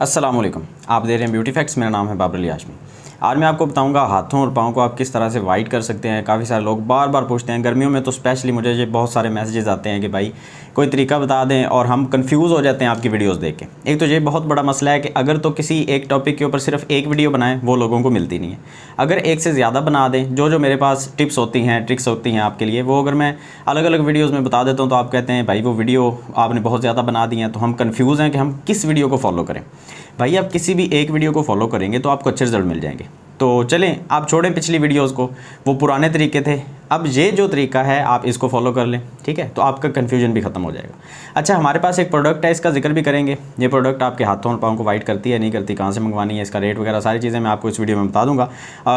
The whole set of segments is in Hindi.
अस्सलाम वालेकुम। आप देख रहे हैं ब्यूटी फैक्ट्स। मेरा नाम है बाबर अली हाशमी। आज मैं आपको बताऊंगा हाथों और पाँव को आप किस तरह से वाइट कर सकते हैं। काफ़ी सारे लोग बार बार पूछते हैं, गर्मियों में तो स्पेशली मुझे ये बहुत सारे मैसेजेस आते हैं कि भाई कोई तरीका बता दें, और हम कंफ्यूज हो जाते हैं आपकी वीडियोस देख के। एक तो ये बहुत बड़ा मसला है कि अगर तो किसी एक टॉपिक के ऊपर सिर्फ एक वीडियो बनाएं वो लोगों को मिलती नहीं है। अगर एक से ज़्यादा बना दें, जो मेरे पास टिप्स होती हैं, ट्रिक्स होती हैं आपके लिए, वो अगर मैं अलग अलग वीडियोज़ में बता देता हूँ तो आप कहते हैं भाई वो वीडियो आपने बहुत ज़्यादा बना दी है। तो हम कन्फ्यूज़ हैं कि हम किस वीडियो को फॉलो करें। भाई आप किसी भी एक वीडियो को फॉलो करेंगे तो आपको अच्छे रिजल्ट मिल जाएंगे। तो चलें, आप छोड़ें पिछली वीडियोस को, वो पुराने तरीके थे। अब ये जो तरीका है आप इसको फॉलो कर लें, ठीक है, तो आपका कन्फ्यूजन भी ख़त्म हो जाएगा। अच्छा, हमारे पास एक प्रोडक्ट है, इसका जिक्र भी करेंगे। ये प्रोडक्ट आपके हाथों और पाँव को वाइट करती है नहीं करती, कहाँ से मंगवानी है, इसका रेट वगैरह सारी चीज़ें मैं आपको इस वीडियो में बता दूंगा।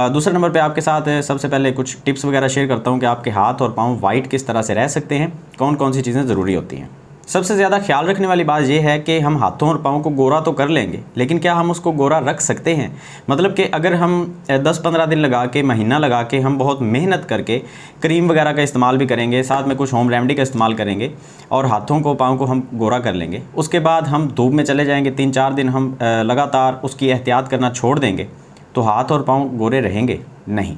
दूसरे नंबर पर आपके साथ सबसे पहले कुछ टिप्स वगैरह शेयर करता हूँ कि आपके हाथ और पाँव वाइट किस तरह से रह सकते हैं, कौन कौन सी चीज़ें ज़रूरी होती हैं। सबसे ज़्यादा ख्याल रखने वाली बात यह है कि हम हाथों और पाँव को गोरा तो कर लेंगे, लेकिन क्या हम उसको गोरा रख सकते हैं। मतलब कि अगर हम 10-15 दिन लगा के, महीना लगा के, हम बहुत मेहनत करके क्रीम वगैरह का इस्तेमाल भी करेंगे, साथ में कुछ होम रेमेडी का इस्तेमाल करेंगे और हाथों को पाँव को हम गोरा कर लेंगे, उसके बाद हम धूप में चले जाएंगे, 3-4 दिन हम लगातार उसकी एहतियात करना छोड़ देंगे, तो हाथ और पाँव गोरे रहेंगे नहीं।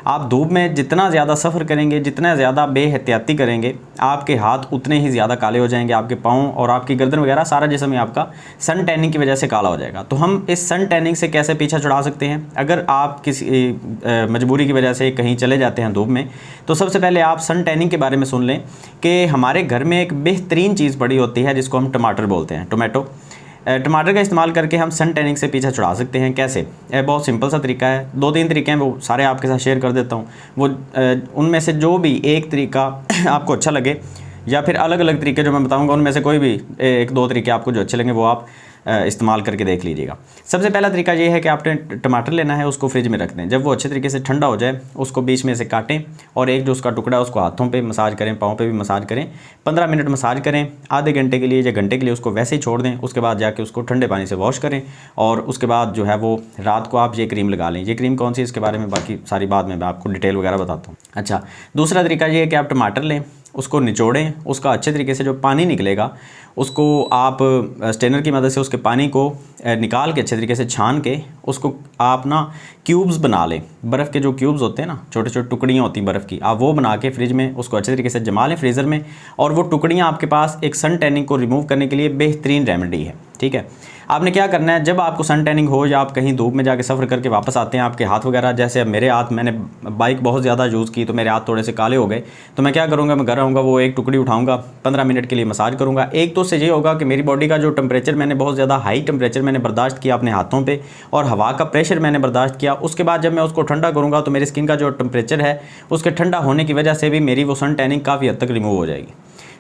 आप धूप में जितना ज़्यादा सफ़र करेंगे, जितना ज़्यादा बेहतियाती करेंगे, आपके हाथ उतने ही ज़्यादा काले हो जाएंगे, आपके पाँव और आपकी गर्दन वगैरह सारा जिस्म ही आपका सन टैनिंग की वजह से काला हो जाएगा। तो हम इस सन टैनिंग से कैसे पीछा छुड़ा सकते हैं। अगर आप किसी मजबूरी की वजह से कहीं चले जाते हैं धूप में, तो सबसे पहले आप सन टैनिंग के बारे में सुन लें कि हमारे घर में एक बेहतरीन चीज़ पड़ी होती है जिसको हम टमाटर बोलते हैं, टोमेटो। टमाटर का इस्तेमाल करके हम सन टैनिंग से पीछा छुड़ा सकते हैं। कैसे? बहुत सिंपल सा तरीका है, 2-3 तरीके हैं, वो सारे आपके साथ शेयर कर देता हूँ। वो उनमें से जो भी एक तरीका आपको अच्छा लगे, या फिर अलग अलग तरीके जो मैं बताऊँगा उनमें से कोई भी 1-2 तरीके आपको जो अच्छे लगेंगे वो आप इस्तेमाल करके देख लीजिएगा। सबसे पहला तरीका ये है कि आपने टमाटर लेना है, उसको फ्रिज में रख दें। जब वो अच्छे तरीके से ठंडा हो जाए उसको बीच में से काटें और एक जो उसका टुकड़ा है उसको हाथों पे मसाज करें, पाँव पे भी मसाज करें, 15 मिनट मसाज करें, आधे घंटे के लिए या घंटे के लिए उसको वैसे ही छोड़ दें। उसके बाद जाके उसको ठंडे पानी से वॉश करें और उसके बाद जो है वो रात को आप ये क्रीम लगा लें। ये क्रीम कौन सी, इसके बारे में बाकी सारी बात मैं आपको डिटेल वगैरह बताता हूँ। अच्छा, दूसरा तरीका ये है कि आप टमाटर लें, उसको निचोड़ें, उसका अच्छे तरीके से जो पानी निकलेगा उसको आप स्ट्रेनर की मदद से उसके पानी को निकाल के अच्छे तरीके से छान के उसको आप ना क्यूब्स बना लें। बर्फ़ के जो क्यूब्स होते हैं ना, छोटे छोटे टुकड़ियाँ होती हैं बर्फ़ की, आप वो बना के फ्रिज में उसको अच्छे तरीके से जमा लें फ्रीज़र में। और वो टुकड़ियाँ आपके पास एक सन टैनिंग को रिमूव करने के लिए बेहतरीन रेमेडी है, ठीक है। आपने क्या करना है, जब आपको सन टैनिंग हो या आप कहीं धूप में जाके सफ़र करके वापस आते हैं, आपके हाथ वगैरह, जैसे अब मेरे हाथ, मैंने बाइक बहुत ज़्यादा यूज़ की तो मेरे हाथ थोड़े से काले हो गए, तो मैं क्या करूँगा, मैं घर आऊँगा, वो एक टुकड़ी उठाऊँगा, 15 मिनट के लिए मसाज करूँगा। एक तो उससे ये होगा कि मेरी बॉडी का जो टेम्परेचर, मैंने बहुत ज़्यादा हाई टेम्परेचर मैंने बर्दाश्त किया अपने हाथों पे, और हवा का प्रेशर मैंने बर्दाश्त किया। उसके बाद जब मैं उसको ठंडा करूँगा तो मेरी स्किन का जो टेम्परेचर है उसके ठंडा होने की वजह से भी मेरी वो सन टैनिंग काफ़ी हद तक रिमूव हो जाएगी।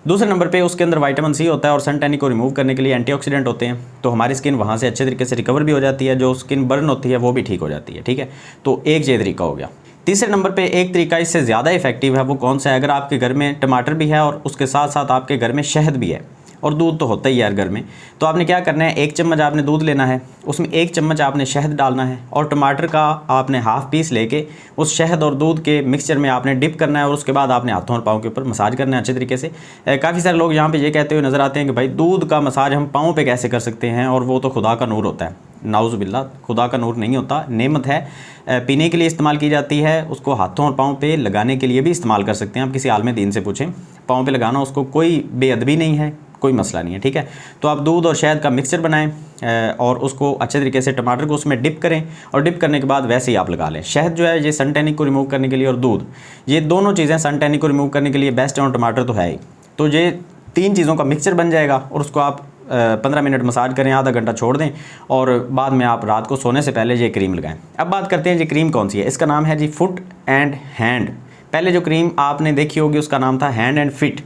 दूसरे नंबर पे उसके अंदर विटामिन सी होता है और सन टैनिंग को रिमूव करने के लिए एंटीऑक्सीडेंट होते हैं, तो हमारी स्किन वहाँ से अच्छे तरीके से रिकवर भी हो जाती है, जो स्किन बर्न होती है वो भी ठीक हो जाती है, ठीक है। तो एक ये तरीका हो गया। तीसरे नंबर पे एक तरीका इससे ज़्यादा इफेक्टिव है, वो कौन सा है। अगर आपके घर में टमाटर भी है और उसके साथ साथ आपके घर में शहद भी है और दूध तो होता ही है यार घर में, तो आपने क्या करना है, 1 चम्मच आपने दूध लेना है, उसमें 1 चम्मच आपने शहद डालना है और टमाटर का आपने हाफ पीस लेके उस शहद और दूध के मिक्सचर में आपने डिप करना है और उसके बाद आपने हाथों और पाँव के ऊपर मसाज करना है अच्छे तरीके से। काफ़ी सारे लोग यहाँ पे ये कहते हुए नज़र आते हैं कि भाई दूध का मसाज हम पाँव पे कैसे कर सकते हैं, और वो तो खुदा का नूर होता है। नाउज़ बिल्ला, खुदा का नूर नहीं होता, नेमत है, पीने के लिए इस्तेमाल की जाती है, उसको हाथों और पाँव पे लगाने के लिए भी इस्तेमाल कर सकते हैं। आप किसी आलिम दीन से पूछें, पाँव पे लगाना उसको कोई बेअदबी नहीं है, कोई मसला नहीं है, ठीक है। तो आप दूध और शहद का मिक्सचर बनाएं और उसको अच्छे तरीके से टमाटर को उसमें डिप करें और डिप करने के बाद वैसे ही आप लगा लें। शहद जो है ये सन टैनिंग को रिमूव करने के लिए, और दूध, ये दोनों चीज़ें सन टैनिंग को रिमूव करने के लिए बेस्ट है, और टमाटर तो है ही। तो ये 3 चीज़ों का मिक्सचर बन जाएगा और उसको आप 15 मिनट मसाज करें, आधा घंटा छोड़ दें और बाद में आप रात को सोने से पहले ये क्रीम लगाएं। अब बात करते हैं ये क्रीम कौन सी है। इसका नाम है जी फुट एंड हैंड। पहले जो क्रीम आपने देखी होगी उसका नाम था हैंड एंड फिट,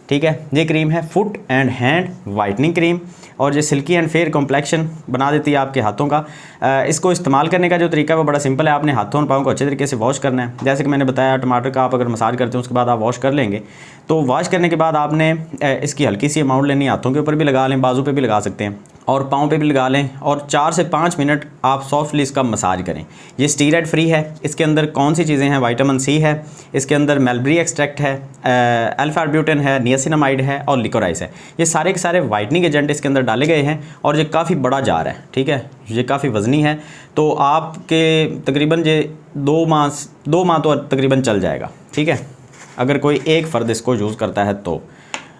ठीक है। ये क्रीम है foot and hand whitening cream, और ये सिल्की एंड फेयर कॉम्प्लेक्शन बना देती है आपके हाथों का। इसको इस्तेमाल करने का जो तरीका है वो बड़ा सिंपल है। आपने हाथों और पाँव को अच्छे तरीके से वॉश करना है। जैसे कि मैंने बताया, टमाटर का आप अगर मसाज करते हैं उसके बाद आप वॉश कर लेंगे, तो वॉश करने के बाद आपने इसकी हल्की सी अमाउंट लेनी है, हाथों के ऊपर भी लगा लें, बाजू पे भी लगा सकते हैं, और पाँव पे भी लगा लें और 4 से 5 मिनट आप सॉफ्टली इसका मसाज करें। ये स्टीरॉयड फ्री है। इसके अंदर कौन सी चीज़ें हैं? विटामिन सी है, इसके अंदर मलबरी एक्सट्रैक्ट है, अल्फा आर्ब्यूटिन है, नियासिनामाइड है और लिकोराइस है। ये सारे के सारे वाइटनिंग एजेंट इसके अंदर डाले गए हैं और ये काफ़ी बड़ा जार है, ठीक है, ये काफ़ी वज़नी है। तो आपके तकरीबन ये 2 माह तो तकरीबन चल जाएगा, ठीक है, अगर कोई एक फ़र्द इसको यूज़ करता है तो।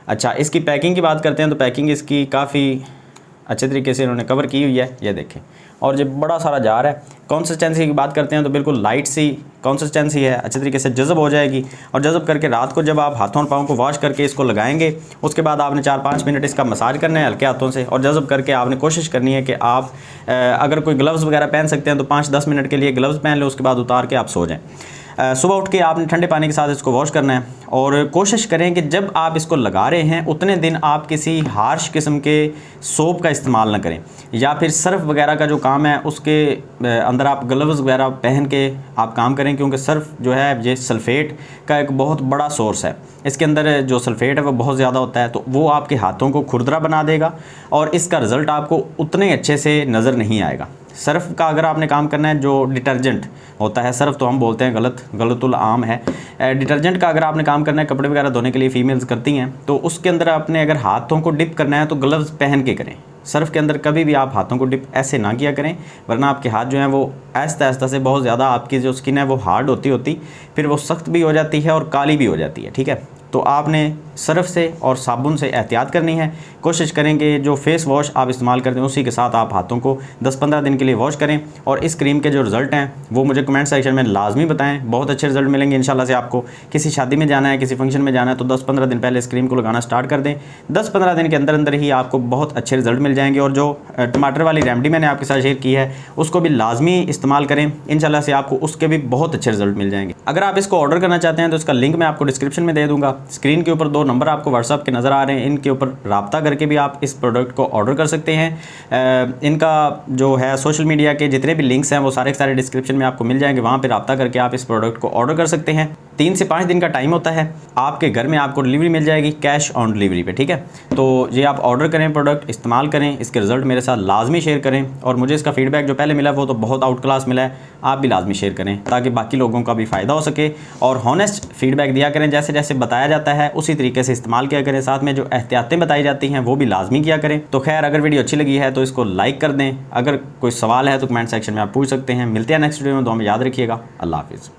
अच्छा, इसकी पैकिंग की बात करते हैं तो पैकिंग इसकी काफ़ी अच्छे तरीके से इन्होंने कवर की हुई है, ये देखें। और ये बड़ा सारा जार है। कंसिस्टेंसी की बात करते हैं तो बिल्कुल लाइट सी कंसिस्टेंसी है, अच्छे तरीके से जज़ब हो जाएगी। और जज़ब करके रात को जब आप हाथों और पाँव को वॉश करके इसको लगाएंगे, उसके बाद आपने 4-5 मिनट इसका मसाज करना है हल्के हाथों से। और जज़ब करके आपने कोशिश करनी है कि आप अगर कोई ग्लव्स वगैरह पहन सकते हैं तो 5-10 मिनट के लिए ग्लव्स पहन लो, उसके बाद उतार के आप सो जाएँ। सुबह उठ के आपने ठंडे पानी के साथ इसको वॉश करना है और कोशिश करें कि जब आप इसको लगा रहे हैं उतने दिन आप किसी हार्श किस्म के सोप का इस्तेमाल ना करें, या फिर सर्फ वगैरह का जो काम है उसके अंदर आप ग्लव्स वगैरह पहन के आप काम करें, क्योंकि सर्फ जो है ये सल्फ़ेट का एक बहुत बड़ा सोर्स है। इसके अंदर जो सल्फ़ेट है वो बहुत ज़्यादा होता है, तो वो आपके हाथों को खुरदरा बना देगा और इसका रिज़ल्ट आपको उतने अच्छे से नज़र नहीं आएगा। सर्फ़ का अगर आपने काम करना है, जो डिटर्जेंट होता है, सर्फ़ तो हम बोलते हैं गलतुल आम है, डिटर्जेंट का अगर आपने काम करना है, कपड़े वगैरह धोने के लिए फ़ीमेल्स करती हैं, तो उसके अंदर आपने अगर हाथों को डिप करना है तो ग्लव्स पहन के करें। सर्फ़ के अंदर कभी भी आप हाथों को डिप ऐसे ना किया करें, वरना आपके हाथ जो हैं वो आहिस्ता आहिस्ता से बहुत ज़्यादा आपकी जो स्किन है वो हार्ड होती फिर वो सख्त भी हो जाती है और काली भी हो जाती है, ठीक है। तो आपने सर्फ़ से और साबुन से एहतियात करनी है। कोशिश करेंगे जो फेस वॉश आप इस्तेमाल करते हैं उसी के साथ आप हाथों को 10-15 दिन के लिए वॉश करें। और इस क्रीम के जो रिज़ल्ट हैं वो मुझे कमेंट सेक्शन में लाजमी बताएं, बहुत अच्छे रिज़ल्ट मिलेंगे इंशाल्लाह से। आपको किसी शादी में जाना है, किसी फंक्शन में जाना है तो 10-15 दिन पहले इस क्रीम को लगाना स्टार्ट कर दें। 10-15 दिन के अंदर अंदर ही आपको बहुत अच्छे रिज़ल्ट मिल जाएंगे। और जो टमाटर वाली रेमेडी मैंने आपके साथ शेयर की है उसको भी लाजमी इस्तेमाल करें, इंशाल्लाह से आपको उसके भी बहुत अच्छे रिज़ल्ट मिल जाएंगे। अगर आप इसको ऑर्डर करना चाहते हैं तो इसका लिंक मैं आपको डिस्क्रिप्शन में दे दूँगा। स्क्रीन के ऊपर 2 नंबर आपको व्हाट्सएप के नज़र आ रहे हैं, इनके ऊपर रब्ता करके भी आप इस प्रोडक्ट को ऑर्डर कर सकते हैं। इनका जो है सोशल मीडिया के जितने भी लिंक्स हैं वो सारे के सारे डिस्क्रिप्शन में आपको मिल जाएंगे, वहाँ पे रब्ता करके आप इस प्रोडक्ट को ऑर्डर कर सकते हैं। 3 से 5 दिन का टाइम होता है, आपके घर में आपको डिलीवरी मिल जाएगी कैश ऑन डिलीवरी पे, ठीक है। तो ये आप ऑर्डर करें, प्रोडक्ट इस्तेमाल करें, इसके रिज़ल्ट मेरे साथ लाजमी शेयर करें। और मुझे इसका फीडबैक जो पहले मिला वो तो बहुत आउट क्लास मिला है, आप भी लाजमी शेयर करें ताकि बाकी लोगों का भी फ़ायदा हो सके। और हॉनेस्ट फीडबैक दिया करें, जैसे जैसे बताया जाता है उसी तरीके से इस्तेमाल किया करें। साथ में जो एहतियातें बताई जाती हैं वो भी लाजमी किया करें। तो खैर, अगर वीडियो अच्छी लगी है तो इसको लाइक कर दें। अगर कोई सवाल है तो कमेंट सेक्शन में आप पूछ सकते हैं। मिलते हैं नेक्स्ट वीडियो में, दुआ में याद रखिएगा। अल्लाह हाफिज़।